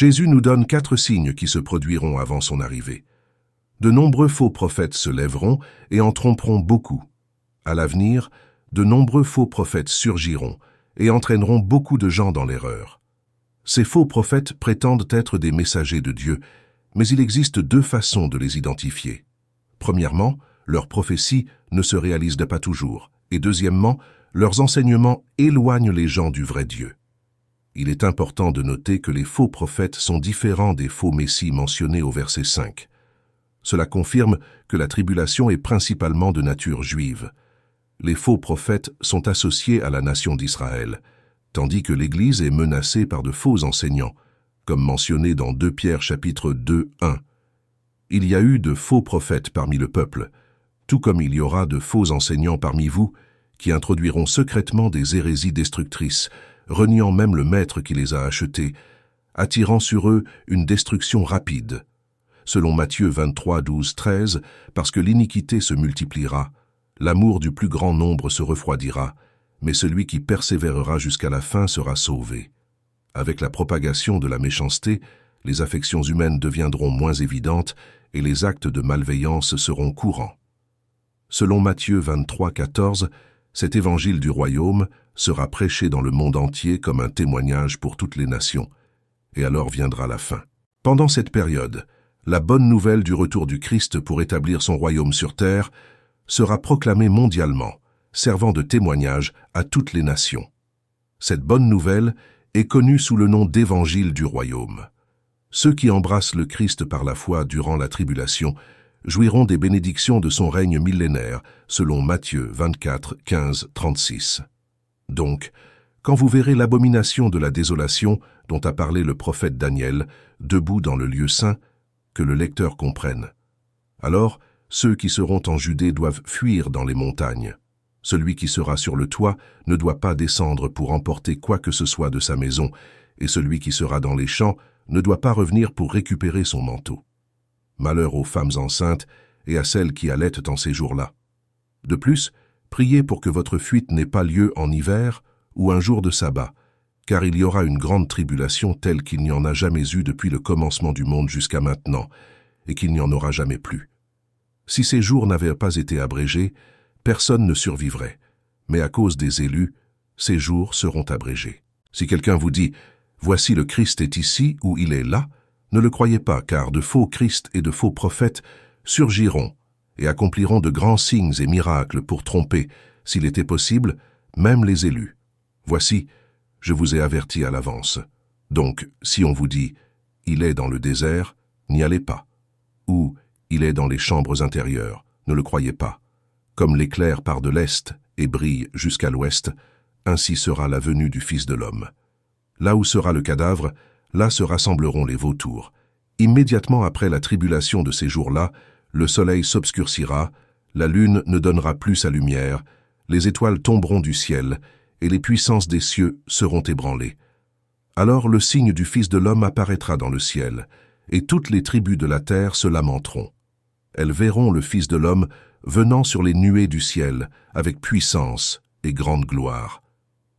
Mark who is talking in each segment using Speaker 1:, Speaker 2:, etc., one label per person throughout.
Speaker 1: Jésus nous donne 4 signes qui se produiront avant son arrivée. De nombreux faux prophètes se lèveront et en tromperont beaucoup. À l'avenir, de nombreux faux prophètes surgiront et entraîneront beaucoup de gens dans l'erreur. Ces faux prophètes prétendent être des messagers de Dieu, mais il existe 2 façons de les identifier. Premièrement, leurs prophéties ne se réalisent pas toujours, et deuxièmement, leurs enseignements éloignent les gens du vrai Dieu. Il est important de noter que les faux prophètes sont différents des faux messies mentionnés au verset 5. Cela confirme que la tribulation est principalement de nature juive. Les faux prophètes sont associés à la nation d'Israël, tandis que l'Église est menacée par de faux enseignants, comme mentionné dans 2 Pierre chapitre 2, 1. Il y a eu de faux prophètes parmi le peuple, tout comme il y aura de faux enseignants parmi vous, qui introduiront secrètement des hérésies destructrices, reniant même le maître qui les a achetés, attirant sur eux une destruction rapide. Selon Matthieu 23, 12, 13, parce que l'iniquité se multipliera, l'amour du plus grand nombre se refroidira, mais celui qui persévérera jusqu'à la fin sera sauvé. Avec la propagation de la méchanceté, les affections humaines deviendront moins évidentes et les actes de malveillance seront courants. Selon Matthieu 23, 14, cet évangile du royaume sera prêché dans le monde entier comme un témoignage pour toutes les nations, et alors viendra la fin. Pendant cette période, la bonne nouvelle du retour du Christ pour établir son royaume sur terre sera proclamée mondialement, servant de témoignage à toutes les nations. Cette bonne nouvelle est connue sous le nom d'évangile du royaume. Ceux qui embrassent le Christ par la foi durant la tribulation jouiront des bénédictions de son règne millénaire, selon Matthieu 24, 15, 36. Donc, quand vous verrez l'abomination de la désolation dont a parlé le prophète Daniel, debout dans le lieu saint, que le lecteur comprenne. Alors, ceux qui seront en Judée doivent fuir dans les montagnes. Celui qui sera sur le toit ne doit pas descendre pour emporter quoi que ce soit de sa maison, et celui qui sera dans les champs ne doit pas revenir pour récupérer son manteau. Malheur aux femmes enceintes et à celles qui allaitent en ces jours-là. De plus, priez pour que votre fuite n'ait pas lieu en hiver ou un jour de sabbat, car il y aura une grande tribulation telle qu'il n'y en a jamais eu depuis le commencement du monde jusqu'à maintenant, et qu'il n'y en aura jamais plus. Si ces jours n'avaient pas été abrégés, personne ne survivrait, mais à cause des élus, ces jours seront abrégés. Si quelqu'un vous dit « Voici le Christ est ici » ou « Il est là », ne le croyez pas, car de faux Christ et de faux prophètes surgiront et accompliront de grands signes et miracles pour tromper, s'il était possible, même les élus. Voici, je vous ai averti à l'avance. Donc, si on vous dit « Il est dans le désert », n'y allez pas. Ou « Il est dans les chambres intérieures », ne le croyez pas. Comme l'éclair part de l'est et brille jusqu'à l'ouest, ainsi sera la venue du Fils de l'homme. Là où sera le cadavre, là se rassembleront les vautours. Immédiatement après la tribulation de ces jours-là, le soleil s'obscurcira, la lune ne donnera plus sa lumière, les étoiles tomberont du ciel, et les puissances des cieux seront ébranlées. Alors le signe du Fils de l'homme apparaîtra dans le ciel, et toutes les tribus de la terre se lamenteront. Elles verront le Fils de l'homme venant sur les nuées du ciel, avec puissance et grande gloire.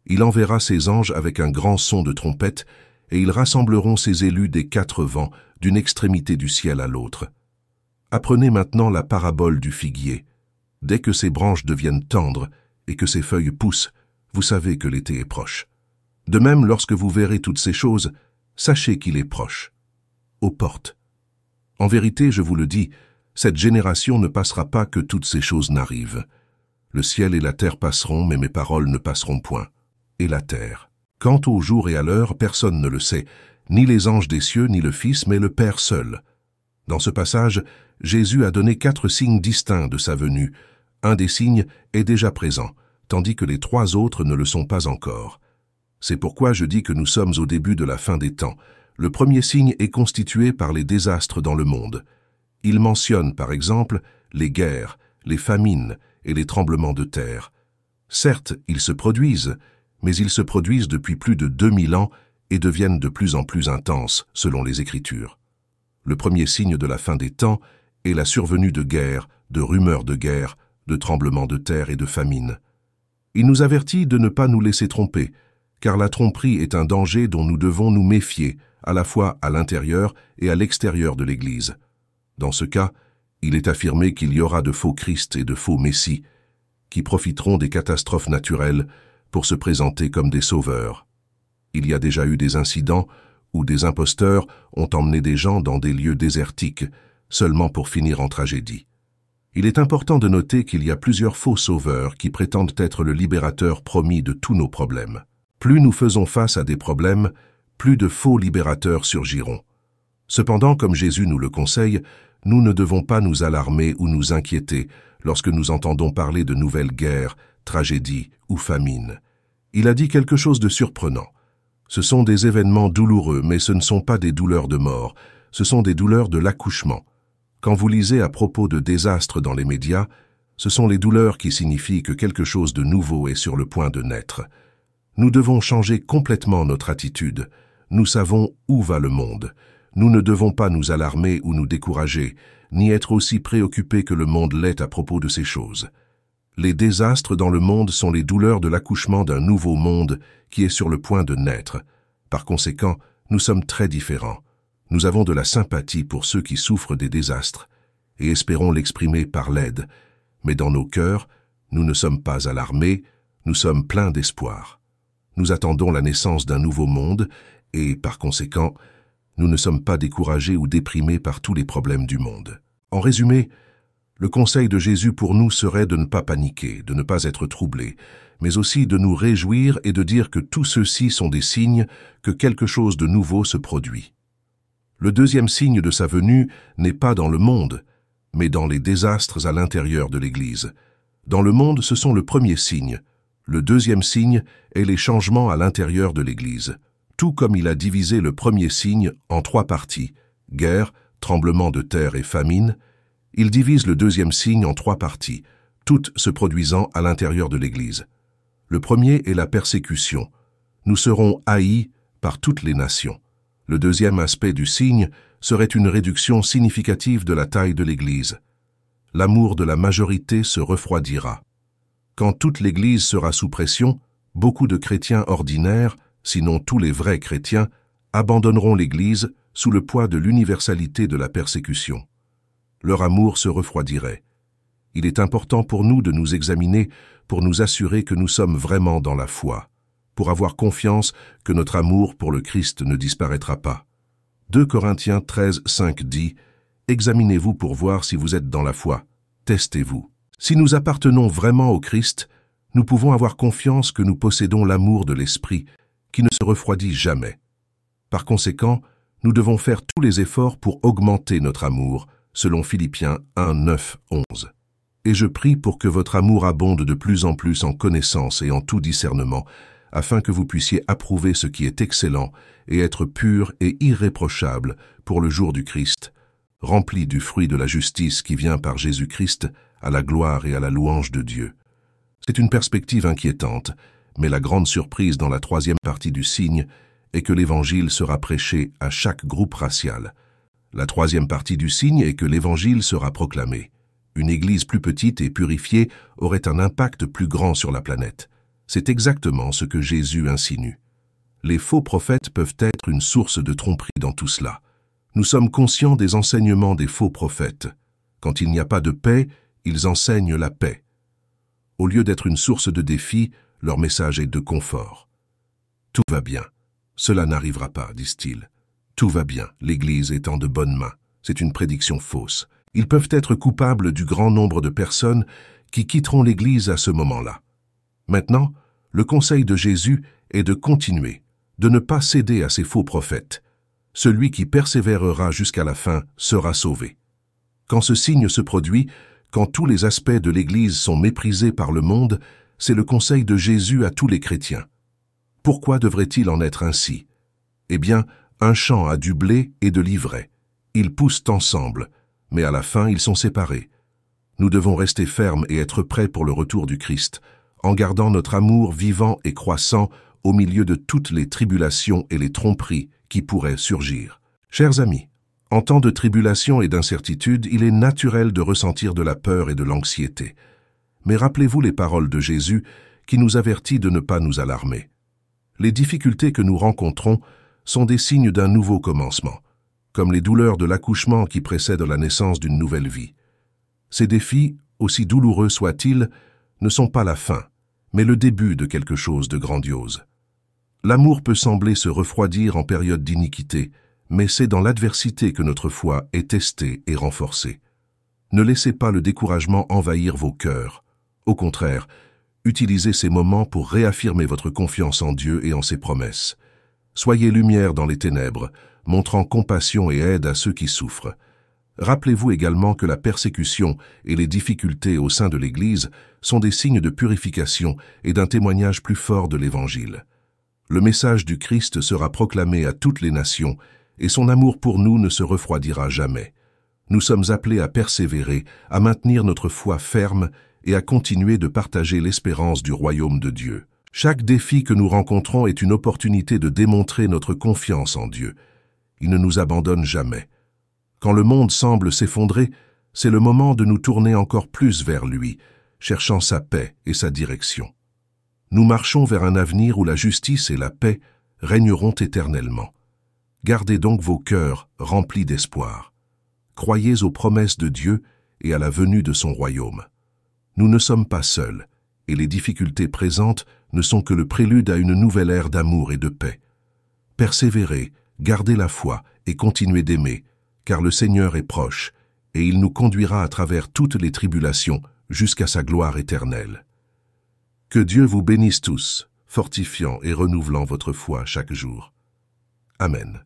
Speaker 1: Il enverra ses anges avec un grand son de trompette, et ils rassembleront ses élus des 4 vents, d'une extrémité du ciel à l'autre. Apprenez maintenant la parabole du figuier. Dès que ses branches deviennent tendres et que ses feuilles poussent, vous savez que l'été est proche. De même, lorsque vous verrez toutes ces choses, sachez qu'il est proche, aux portes. En vérité, je vous le dis, cette génération ne passera pas que toutes ces choses n'arrivent. Le ciel et la terre passeront, mais mes paroles ne passeront point. Et la terre. Quant au jour et à l'heure, personne ne le sait, ni les anges des cieux, ni le Fils, mais le Père seul. Dans ce passage, Jésus a donné 4 signes distincts de sa venue. Un des signes est déjà présent, tandis que les 3 autres ne le sont pas encore. C'est pourquoi je dis que nous sommes au début de la fin des temps. Le premier signe est constitué par les désastres dans le monde. Il mentionne, par exemple, les guerres, les famines et les tremblements de terre. Certes, ils se produisent, mais ils se produisent depuis plus de 2000 ans et deviennent de plus en plus intenses, selon les Écritures. Le premier signe de la fin des temps est la survenue de guerres, de rumeurs de guerre, de tremblements de terre et de famines. Il nous avertit de ne pas nous laisser tromper, car la tromperie est un danger dont nous devons nous méfier à la fois à l'intérieur et à l'extérieur de l'Église. Dans ce cas, il est affirmé qu'il y aura de faux Christ et de faux Messie qui profiteront des catastrophes naturelles pour se présenter comme des sauveurs. Il y a déjà eu des incidents où des imposteurs ont emmené des gens dans des lieux désertiques seulement pour finir en tragédie. Il est important de noter qu'il y a plusieurs faux sauveurs qui prétendent être le libérateur promis de tous nos problèmes. Plus nous faisons face à des problèmes, plus de faux libérateurs surgiront. Cependant, comme Jésus nous le conseille, nous ne devons pas nous alarmer ou nous inquiéter lorsque nous entendons parler de nouvelles guerres, tragédies ou famines. Il a dit quelque chose de surprenant. Ce sont des événements douloureux, mais ce ne sont pas des douleurs de mort, ce sont des douleurs de l'accouchement. Quand vous lisez à propos de désastres dans les médias, ce sont les douleurs qui signifient que quelque chose de nouveau est sur le point de naître. Nous devons changer complètement notre attitude. Nous savons où va le monde. Nous ne devons pas nous alarmer ou nous décourager, ni être aussi préoccupés que le monde l'est à propos de ces choses. Les désastres dans le monde sont les douleurs de l'accouchement d'un nouveau monde qui est sur le point de naître. Par conséquent, nous sommes très différents. Nous avons de la sympathie pour ceux qui souffrent des désastres et espérons l'exprimer par l'aide. Mais dans nos cœurs, nous ne sommes pas alarmés, nous sommes pleins d'espoir. Nous attendons la naissance d'un nouveau monde et, par conséquent, nous ne sommes pas découragés ou déprimés par tous les problèmes du monde. En résumé, le conseil de Jésus pour nous serait de ne pas paniquer, de ne pas être troublés, mais aussi de nous réjouir et de dire que tous ceux-ci sont des signes que quelque chose de nouveau se produit. Le deuxième signe de sa venue n'est pas dans le monde, mais dans les désastres à l'intérieur de l'Église. Dans le monde, ce sont le premier signe. Le deuxième signe est les changements à l'intérieur de l'Église. Tout comme il a divisé le premier signe en 3 parties, guerre, tremblement de terre et famine, il divise le deuxième signe en 3 parties, toutes se produisant à l'intérieur de l'Église. Le premier est la persécution. Nous serons haïs par toutes les nations. Le deuxième aspect du signe serait une réduction significative de la taille de l'Église. L'amour de la majorité se refroidira. Quand toute l'Église sera sous pression, beaucoup de chrétiens ordinaires, sinon tous les vrais chrétiens, abandonneront l'Église sous le poids de l'universalité de la persécution. Leur amour se refroidirait. Il est important pour nous de nous examiner pour nous assurer que nous sommes vraiment dans la foi, pour avoir confiance que notre amour pour le Christ ne disparaîtra pas. 2 Corinthiens 13, 5 dit « Examinez-vous pour voir si vous êtes dans la foi, testez-vous. » Si nous appartenons vraiment au Christ, nous pouvons avoir confiance que nous possédons l'amour de l'Esprit, qui ne se refroidit jamais. Par conséquent, nous devons faire tous les efforts pour augmenter notre amour, selon Philippiens 1, 9, 11. Et je prie pour que votre amour abonde de plus en plus en connaissance et en tout discernement, afin que vous puissiez approuver ce qui est excellent et être pur et irréprochable pour le jour du Christ, rempli du fruit de la justice qui vient par Jésus-Christ à la gloire et à la louange de Dieu. C'est une perspective inquiétante, mais la grande surprise dans la 3e partie du signe est que l'Évangile sera prêché à chaque groupe racial. La 3e partie du signe est que l'Évangile sera proclamé. Une Église plus petite et purifiée aurait un impact plus grand sur la planète. C'est exactement ce que Jésus insinue. Les faux prophètes peuvent être une source de tromperie dans tout cela. Nous sommes conscients des enseignements des faux prophètes. Quand il n'y a pas de paix, ils enseignent la paix. Au lieu d'être une source de défi, leur message est de confort. Tout va bien. Cela n'arrivera pas, disent-ils. Tout va bien, l'Église est en de bonnes mains. C'est une prédiction fausse. Ils peuvent être coupables du grand nombre de personnes qui quitteront l'Église à ce moment-là. Maintenant, le conseil de Jésus est de continuer, de ne pas céder à ces faux prophètes. Celui qui persévérera jusqu'à la fin sera sauvé. Quand ce signe se produit, quand tous les aspects de l'Église sont méprisés par le monde, c'est le conseil de Jésus à tous les chrétiens. Pourquoi devrait-il en être ainsi? Eh bien, un champ a du blé et de l'ivraie. Ils poussent ensemble, mais à la fin, ils sont séparés. Nous devons rester fermes et être prêts pour le retour du Christ, en gardant notre amour vivant et croissant au milieu de toutes les tribulations et les tromperies qui pourraient surgir. Chers amis, en temps de tribulation et d'incertitude, il est naturel de ressentir de la peur et de l'anxiété. Mais rappelez-vous les paroles de Jésus qui nous avertit de ne pas nous alarmer. Les difficultés que nous rencontrons sont des signes d'un nouveau commencement, comme les douleurs de l'accouchement qui précèdent la naissance d'une nouvelle vie. Ces défis, aussi douloureux soient-ils, ne sont pas la fin, mais le début de quelque chose de grandiose. L'amour peut sembler se refroidir en période d'iniquité, mais c'est dans l'adversité que notre foi est testée et renforcée. Ne laissez pas le découragement envahir vos cœurs. Au contraire, utilisez ces moments pour réaffirmer votre confiance en Dieu et en ses promesses. Soyez lumière dans les ténèbres, montrant compassion et aide à ceux qui souffrent. Rappelez-vous également que la persécution et les difficultés au sein de l'Église sont des signes de purification et d'un témoignage plus fort de l'Évangile. Le message du Christ sera proclamé à toutes les nations et son amour pour nous ne se refroidira jamais. Nous sommes appelés à persévérer, à maintenir notre foi ferme et à continuer de partager l'espérance du royaume de Dieu. Chaque défi que nous rencontrons est une opportunité de démontrer notre confiance en Dieu. Il ne nous abandonne jamais. Quand le monde semble s'effondrer, c'est le moment de nous tourner encore plus vers lui, cherchant sa paix et sa direction. Nous marchons vers un avenir où la justice et la paix régneront éternellement. Gardez donc vos cœurs remplis d'espoir. Croyez aux promesses de Dieu et à la venue de son royaume. Nous ne sommes pas seuls, et les difficultés présentes ne sont que le prélude à une nouvelle ère d'amour et de paix. Persévérez, gardez la foi et continuez d'aimer, car le Seigneur est proche, et il nous conduira à travers toutes les tribulations jusqu'à sa gloire éternelle. Que Dieu vous bénisse tous, fortifiant et renouvelant votre foi chaque jour. Amen.